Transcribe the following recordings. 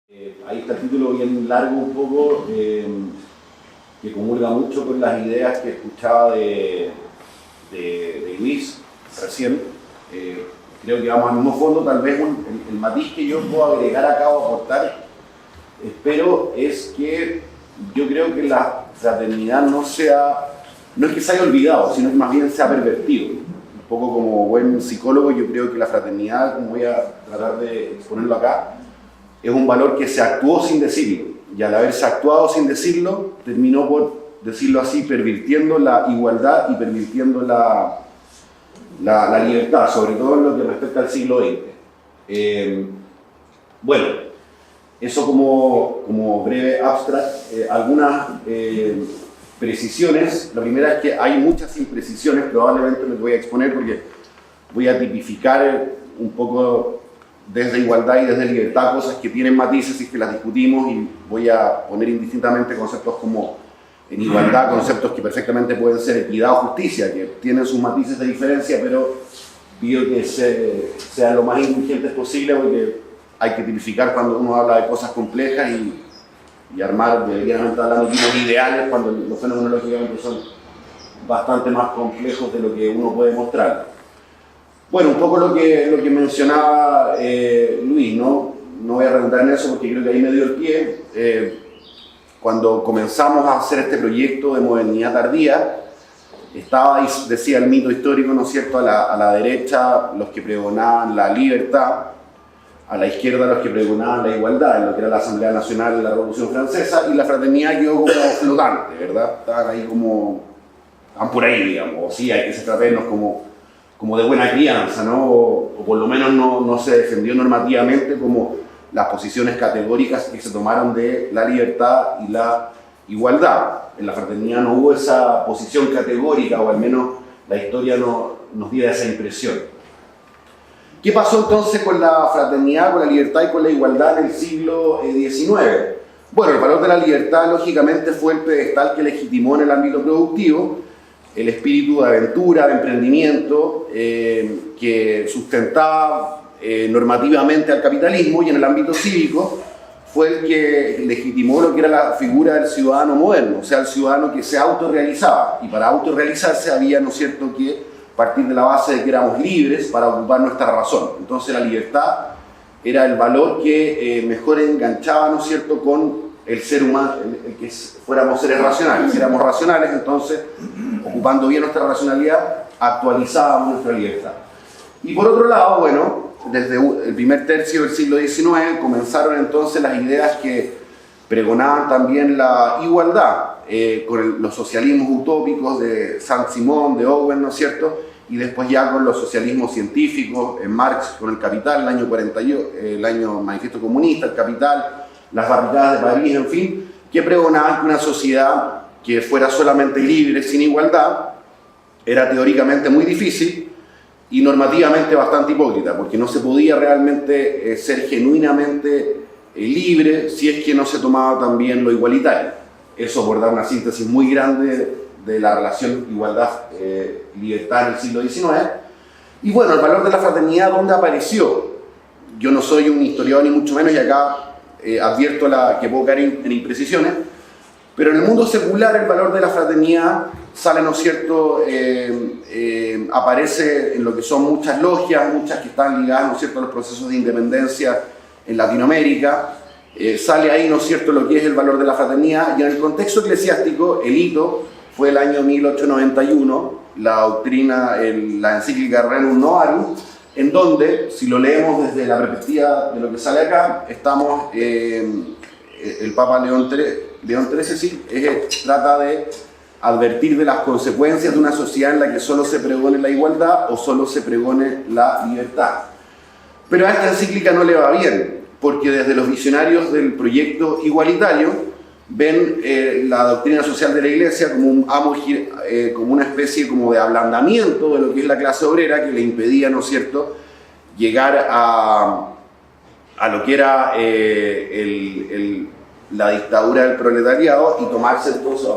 Ahí está el título bien largo un poco, que comulga mucho con las ideas que escuchaba de Luis recién. Creo que vamos al mismo fondo, tal vez el matiz que yo puedo agregar acá o aportar, espero, es que yo creo que la fraternidad no es que se haya olvidado, sino que más bien se ha pervertido. Un poco como buen psicólogo, yo creo que la fraternidad, como voy a tratar de exponerlo acá, es un valor que se actuó sin decirlo, y al haberse actuado sin decirlo, terminó por, decirlo así, pervirtiendo la igualdad y pervirtiendo la libertad, sobre todo en lo que respecta al siglo XX. Bueno, eso como breve abstract, algunas precisiones. La primera es que hay muchas imprecisiones, probablemente les voy a exponer porque voy a tipificar un poco desde igualdad y desde libertad cosas que tienen matices y que las discutimos, y voy a poner indistintamente conceptos como en igualdad, conceptos que perfectamente pueden ser equidad o justicia, que tienen sus matices de diferencia, pero pido que sean lo más indulgentes posible porque hay que tipificar cuando uno habla de cosas complejas y armar, deberíamos estar hablando de tipos ideales cuando los fenómenos lógicamente son bastante más complejos de lo que uno puede mostrar. Bueno, un poco lo que mencionaba Luis, ¿no? No voy a redundar en eso porque creo que ahí me dio el pie. Cuando comenzamos a hacer este proyecto de modernidad tardía, estaba, decía el mito histórico, ¿no es cierto?, a la derecha los que pregonaban la libertad, a la izquierda los que pregonaban la igualdad, en lo que era la Asamblea Nacional de la Revolución Francesa, y la fraternidad quedó como flotante, ¿verdad? Estaban ahí como, estaban por ahí, digamos, o sí, hay que tratarnos como de buena crianza, ¿no? O por lo menos no se defendió normativamente como las posiciones categóricas que se tomaron de la libertad y la igualdad. En la fraternidad no hubo esa posición categórica, o al menos la historia nos diera esa impresión. ¿Qué pasó entonces con la fraternidad, con la libertad y con la igualdad en el siglo XIX? Bueno, el valor de la libertad, lógicamente, fue el pedestal que legitimó en el ámbito productivo el espíritu de aventura, de emprendimiento, que sustentaba normativamente al capitalismo, y en el ámbito cívico fue el que legitimó lo que era la figura del ciudadano moderno, o sea, el ciudadano que se autorrealizaba, y para autorrealizarse había, ¿no es cierto?, que partir de la base de que éramos libres para ocupar nuestra razón. Entonces la libertad era el valor que mejor enganchaba, ¿no es cierto?, con el ser humano, el que fuéramos seres racionales. Si éramos racionales, entonces, ocupando bien nuestra racionalidad, actualizábamos nuestra libertad. Y por otro lado, bueno, desde el primer tercio del siglo XIX comenzaron entonces las ideas que pregonaban también la igualdad, con los socialismos utópicos de Saint-Simon, de Owen, ¿no es cierto?, y después ya con los socialismos científicos, en Marx con el Capital, el año 48, el año Manifiesto Comunista, el Capital, las barricadas de París, en fin, que pregonaban que una sociedad que fuera solamente libre, sin igualdad, era teóricamente muy difícil y normativamente bastante hipócrita, porque no se podía realmente ser genuinamente libre si es que no se tomaba también lo igualitario. Eso por dar una síntesis muy grande de la relación igualdad-libertad en el siglo XIX. Y bueno, el valor de la fraternidad, ¿dónde apareció? Yo no soy un historiador ni mucho menos, y acá advierto que puedo caer en imprecisiones, pero en el mundo secular el valor de la fraternidad sale, ¿no es cierto?, aparece en lo que son muchas logias, muchas que están ligadas, ¿no es cierto?, a los procesos de independencia en Latinoamérica. Sale ahí, ¿no es cierto?, lo que es el valor de la fraternidad, y en el contexto eclesiástico el hito fue el año 1891, la doctrina, la encíclica Rerum Novarum, en donde, si lo leemos desde la perspectiva de lo que sale acá, estamos, el Papa León XIII sí, trata de advertir de las consecuencias de una sociedad en la que solo se pregone la igualdad o solo se pregone la libertad. Pero a esta encíclica no le va bien, porque desde los visionarios del proyecto igualitario ven la doctrina social de la Iglesia como como una especie como de ablandamiento de lo que es la clase obrera, que le impedía, ¿no es cierto?, llegar a lo que era la dictadura del proletariado y tomarse entonces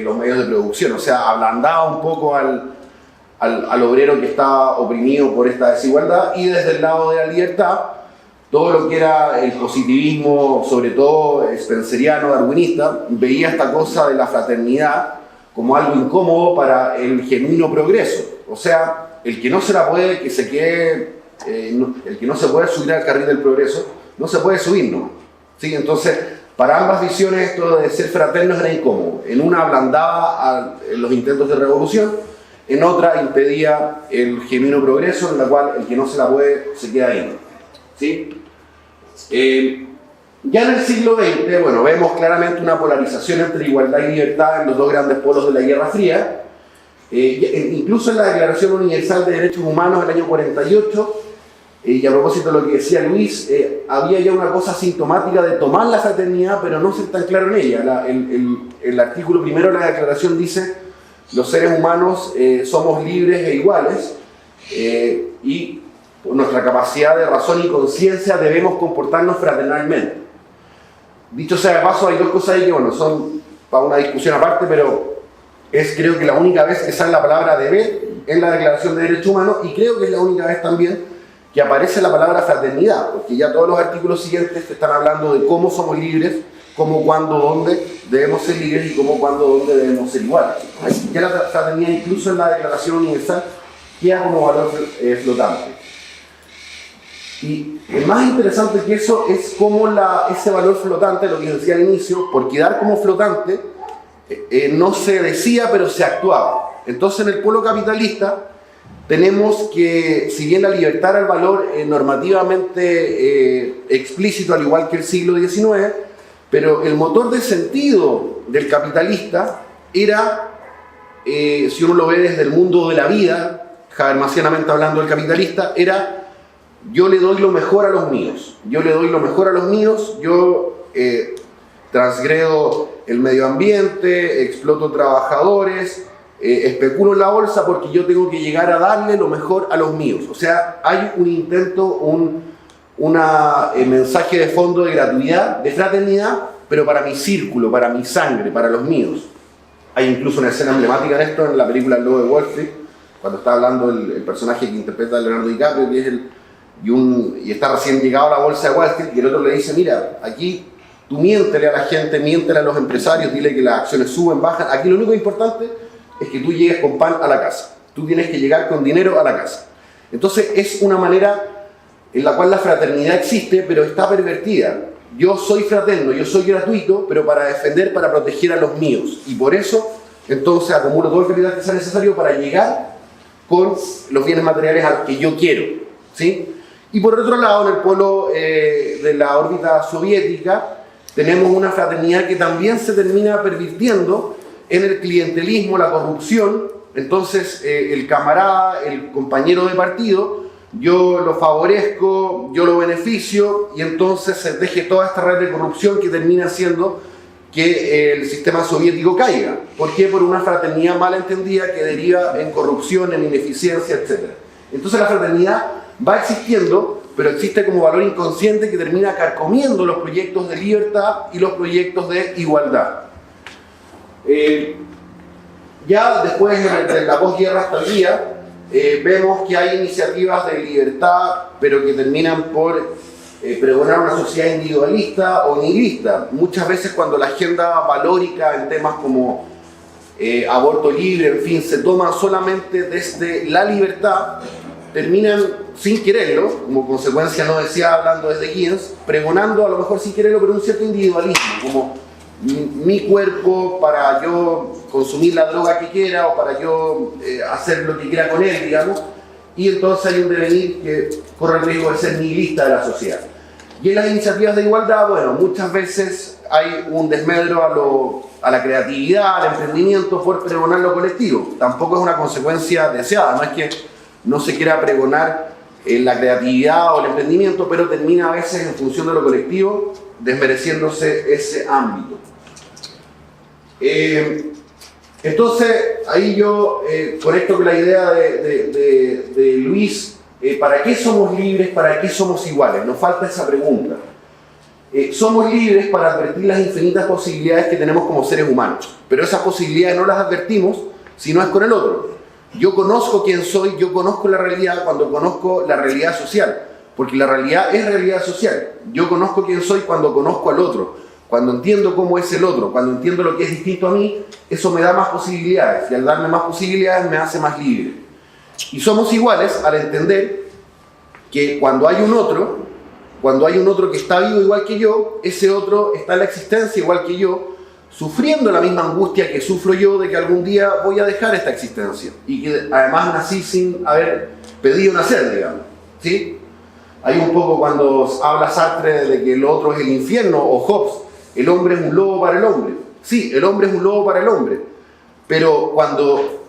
los medios de producción. O sea, ablandaba un poco al obrero que estaba oprimido por esta desigualdad. Y desde el lado de la libertad todo lo que era el positivismo, sobre todo spenceriano, darwinista, veía esta cosa de la fraternidad como algo incómodo para el genuino progreso. O sea, el que no se la puede, que se quede, el que no se puede subir al carril del progreso, no se puede subir, ¿no? ¿Sí? Entonces, para ambas visiones esto de ser fraternos era incómodo. En una ablandaba los intentos de revolución, en otra impedía el genuino progreso, en la cual el que no se la puede se queda ahí, ¿sí? Ya en el siglo XX, bueno, vemos claramente una polarización entre igualdad y libertad en los dos grandes polos de la Guerra Fría. Incluso en la Declaración Universal de Derechos Humanos del año 48, y a propósito de lo que decía Luis, había ya una cosa sintomática de tomar la fraternidad, pero no ser tan claro en ella. El artículo primero de la Declaración dice: los seres humanos somos libres e iguales, y por nuestra capacidad de razón y conciencia debemos comportarnos fraternalmente. Dicho sea de paso, hay dos cosas ahí que, bueno, son para una discusión aparte, pero es creo que la única vez que sale la palabra deber en la Declaración de Derechos Humanos, y creo que es la única vez también que aparece la palabra fraternidad, porque ya todos los artículos siguientes te están hablando de cómo somos libres, cómo, cuándo, dónde debemos ser libres y cómo, cuándo, dónde debemos ser iguales. Ya la fraternidad, incluso en la Declaración Universal, queda como valor flotante. Y el más interesante que eso es cómo ese valor flotante, lo que decía al inicio, por quedar como flotante, no se decía, pero se actuaba. Entonces, en el polo capitalista tenemos que, si bien la libertad era el valor normativamente explícito, al igual que el siglo XIX, pero el motor de sentido del capitalista era, si uno lo ve desde el mundo de la vida, habermasianamente hablando del capitalista, era: yo le doy lo mejor a los míos, yo le doy lo mejor a los míos, yo transgredo el medio ambiente, exploto trabajadores, especulo en la bolsa porque yo tengo que llegar a darle lo mejor a los míos. O sea, hay un intento, un mensaje de fondo de gratuidad, de fraternidad, pero para mi círculo, para mi sangre, para los míos. Hay incluso una escena emblemática de esto en la película El Lobo de Wall Street, cuando está hablando el personaje que interpreta a Leonardo DiCaprio, que es y está recién llegado a la bolsa de Wall Street, y el otro le dice: mira, aquí tú miéntele a la gente, miéntele a los empresarios, dile que las acciones suben, bajan, aquí lo único importante es que tú llegues con pan a la casa, tú tienes que llegar con dinero a la casa. Entonces es una manera en la cual la fraternidad existe, pero está pervertida. Yo soy fraterno, yo soy gratuito, pero para defender, para proteger a los míos, y por eso entonces acumulo todo el capital que sea necesario para llegar con los bienes materiales a los que yo quiero, ¿sí? Y por otro lado, en el polo de la órbita soviética, tenemos una fraternidad que también se termina pervirtiendo en el clientelismo, la corrupción. Entonces, el camarada, el compañero de partido, yo lo favorezco, yo lo beneficio, y entonces se teje toda esta red de corrupción que termina haciendo que el sistema soviético caiga. ¿Por qué? Por una fraternidad mal entendida que deriva en corrupción, en ineficiencia, etc. Entonces la fraternidad va existiendo, pero existe como valor inconsciente que termina carcomiendo los proyectos de libertad y los proyectos de igualdad. Ya después de la posguerra hasta el día, vemos que hay iniciativas de libertad, pero que terminan por pregonar una sociedad individualista o nihilista. Muchas veces cuando la agenda valórica en temas como aborto libre, en fin, se toma solamente desde la libertad, terminan sin quererlo, como consecuencia no deseada, hablando desde Keynes, pregonando a lo mejor sin quererlo, pero un cierto individualismo, como mi cuerpo para yo consumir la droga que quiera o para yo hacer lo que quiera con él, digamos, y entonces hay un devenir que corre el riesgo de ser nihilista de la sociedad. Y en las iniciativas de igualdad, bueno, muchas veces hay un desmedro a la creatividad, al emprendimiento por pregonar lo colectivo. Tampoco es una consecuencia deseada, no es que no se quiera pregonar la creatividad o el emprendimiento, pero termina a veces en función de lo colectivo desmereciéndose ese ámbito. Entonces, ahí yo conecto con la idea de Luis, ¿para qué somos libres? ¿Para qué somos iguales? Nos falta esa pregunta. Somos libres para advertir las infinitas posibilidades que tenemos como seres humanos, pero esas posibilidades no las advertimos si no es con el otro. Yo conozco quién soy, yo conozco la realidad cuando conozco la realidad social. porque la realidad es realidad social. Yo conozco quién soy cuando conozco al otro, cuando entiendo cómo es el otro, cuando entiendo lo que es distinto a mí, eso me da más posibilidades, y al darme más posibilidades me hace más libre. Y somos iguales al entender que cuando hay un otro que está vivo igual que yo, ese otro está en la existencia igual que yo, sufriendo la misma angustia que sufro yo de que algún día voy a dejar esta existencia, y que además nací sin haber pedido nacer, digamos, ¿sí? Hay un poco cuando habla Sartre de que el otro es el infierno, o Hobbes, el hombre es un lobo para el hombre. Sí, el hombre es un lobo para el hombre, pero cuando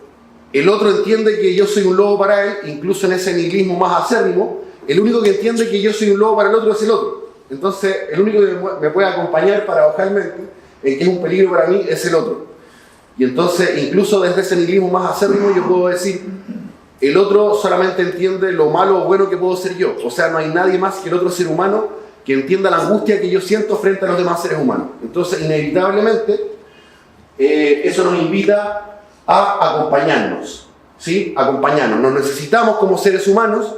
el otro entiende que yo soy un lobo para él, incluso en ese nihilismo más acérrimo, el único que entiende que yo soy un lobo para el otro es el otro. Entonces, el único que me puede acompañar paradojalmente en que es un peligro para mí es el otro. Y entonces, incluso desde ese nihilismo más acérrimo, yo puedo decir, el otro solamente entiende lo malo o bueno que puedo ser yo. O sea, no hay nadie más que el otro ser humano que entienda la angustia que yo siento frente a los demás seres humanos. Entonces, inevitablemente, eso nos invita a acompañarnos, ¿sí? Acompañarnos. Nos necesitamos como seres humanos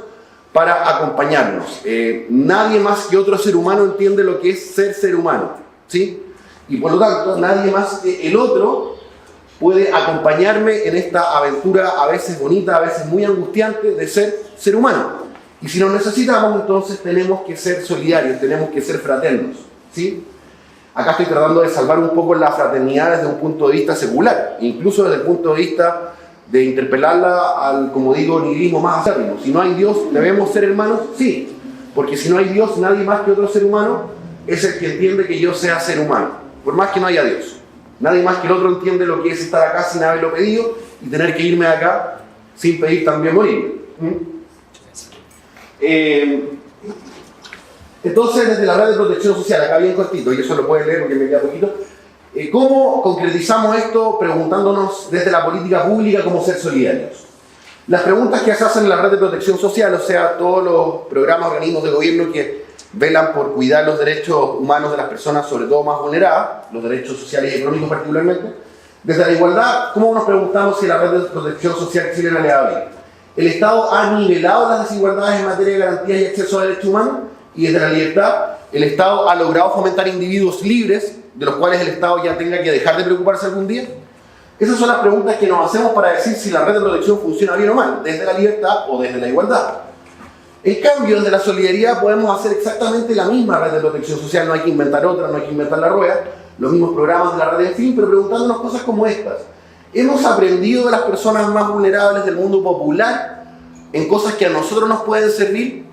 para acompañarnos. Nadie más que otro ser humano entiende lo que es ser humano, ¿sí? Y por lo tanto, nadie más que el otro puede acompañarme en esta aventura a veces bonita, a veces muy angustiante de ser humano. Y si nos necesitamos, entonces tenemos que ser solidarios, tenemos que ser fraternos, ¿sí? Acá estoy tratando de salvar un poco la fraternidad desde un punto de vista secular, incluso desde el punto de vista de interpelarla al, como digo, nihilismo más acérrimo. Si no hay Dios, ¿debemos ser hermanos? Sí, porque si no hay Dios, nadie más que otro ser humano es el que entiende que yo sea ser humano, por más que no haya Dios. Nadie más que el otro entiende lo que es estar acá sin haberlo pedido y tener que irme de acá sin pedir también morir. Entonces, desde la red de protección social, acá bien cortito, y eso lo pueden leer porque me queda poquito, ¿cómo concretizamos esto preguntándonos desde la política pública cómo ser solidarios? Las preguntas que se hacen en la red de protección social, o sea, todos los programas, organismos de gobierno que velan por cuidar los derechos humanos de las personas, sobre todo más vulneradas, los derechos sociales y económicos particularmente, desde la igualdad, ¿cómo nos preguntamos si la red de protección social chilena le va bien? ¿El Estado ha nivelado las desigualdades en materia de garantías y acceso a derechos humanos? Y desde la libertad, ¿el Estado ha logrado fomentar individuos libres, de los cuales el Estado ya tenga que dejar de preocuparse algún día? Esas son las preguntas que nos hacemos para decir si la red de protección funciona bien o mal, desde la libertad o desde la igualdad. En cambio, desde la solidaridad podemos hacer exactamente la misma red de protección social, no hay que inventar otra, no hay que inventar la rueda, los mismos programas de la red, en fin, pero preguntándonos cosas como estas. ¿Hemos aprendido de las personas más vulnerables del mundo popular en cosas que a nosotros nos pueden servir?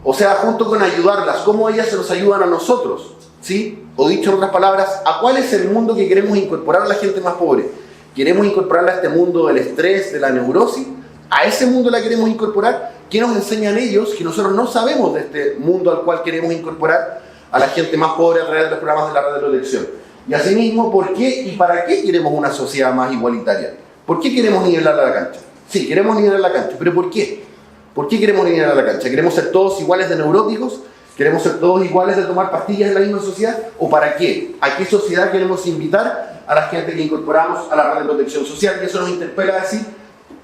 O sea, junto con ayudarlas, ¿cómo ellas se nos ayudan a nosotros? ¿Sí? O dicho en otras palabras, ¿a cuál es el mundo que queremos incorporar a la gente más pobre? ¿Queremos incorporarla a este mundo del estrés, de la neurosis? ¿A ese mundo la queremos incorporar? ¿Qué nos enseñan ellos que nosotros no sabemos de este mundo al cual queremos incorporar a la gente más pobre a través de los programas de la red de protección? Y asimismo, ¿por qué y para qué queremos una sociedad más igualitaria? ¿Por qué queremos nivelar la cancha? Sí, queremos nivelar la cancha, pero ¿por qué? ¿Por qué queremos nivelar la cancha? ¿Queremos ser todos iguales de neuróticos? ¿Queremos ser todos iguales de tomar pastillas en la misma sociedad? ¿O para qué? ¿A qué sociedad queremos invitar a la gente que incorporamos a la red de protección social? Y eso nos interpela a decir,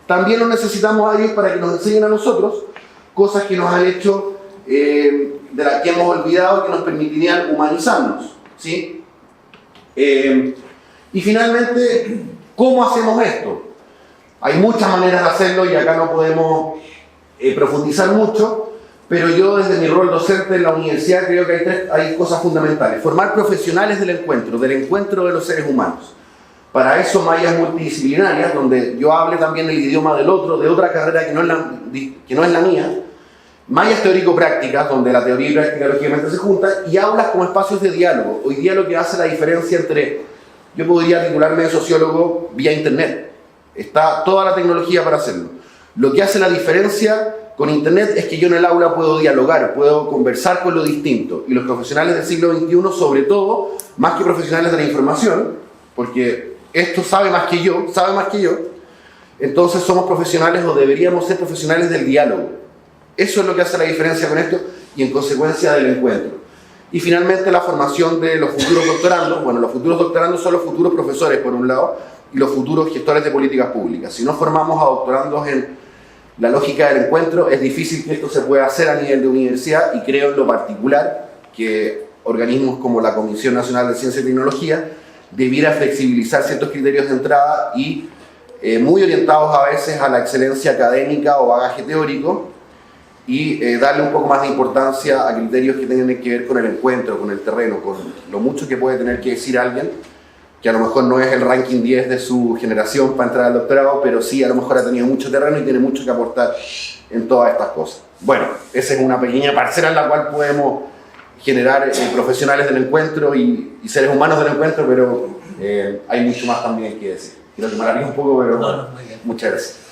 también los necesitamos a ellos para que nos enseñen a nosotros cosas que nos han hecho, de las que hemos olvidado, que nos permitirían humanizarnos, ¿sí? Y finalmente, ¿cómo hacemos esto? Hay muchas maneras de hacerlo y acá no podemos profundizar mucho, pero yo desde mi rol docente en la universidad creo que hay cosas fundamentales. Formar profesionales del encuentro de los seres humanos. Para eso mallas multidisciplinarias, donde yo hable también el idioma del otro, de otra carrera que no es la mía. Mallas teórico-prácticas, donde la teoría y práctica lógicamente se juntan, y aulas como espacios de diálogo. Hoy día lo que hace la diferencia entre, yo podría titularme de sociólogo vía internet. Está toda la tecnología para hacerlo. Lo que hace la diferencia con internet es que yo en el aula puedo dialogar, puedo conversar con lo distinto. Y los profesionales del siglo XXI, sobre todo, más que profesionales de la información, porque esto sabe más que yo, entonces somos profesionales o deberíamos ser profesionales del diálogo. Eso es lo que hace la diferencia con esto y en consecuencia del encuentro. Y finalmente la formación de los futuros doctorandos. Bueno, los futuros doctorandos son los futuros profesores por un lado y los futuros gestores de políticas públicas. Si no formamos a doctorandos en la lógica del encuentro. Es difícil que esto se pueda hacer a nivel de universidad, y creo en lo particular que organismos como la Comisión Nacional de Ciencia y Tecnología debiera flexibilizar ciertos criterios de entrada y muy orientados a veces a la excelencia académica o bagaje teórico, y darle un poco más de importancia a criterios que tengan que ver con el encuentro, con el terreno, con lo mucho que puede tener que decir alguien que a lo mejor no es el ranking 10 de su generación para entrar al doctorado, pero sí a lo mejor ha tenido mucho terreno y tiene mucho que aportar en todas estas cosas. Bueno, esa es una pequeña parcela en la cual podemos generar profesionales del encuentro y seres humanos del encuentro, pero hay mucho más también que decir. Creo que me alargué un poco, pero no, muy bien. Muchas gracias.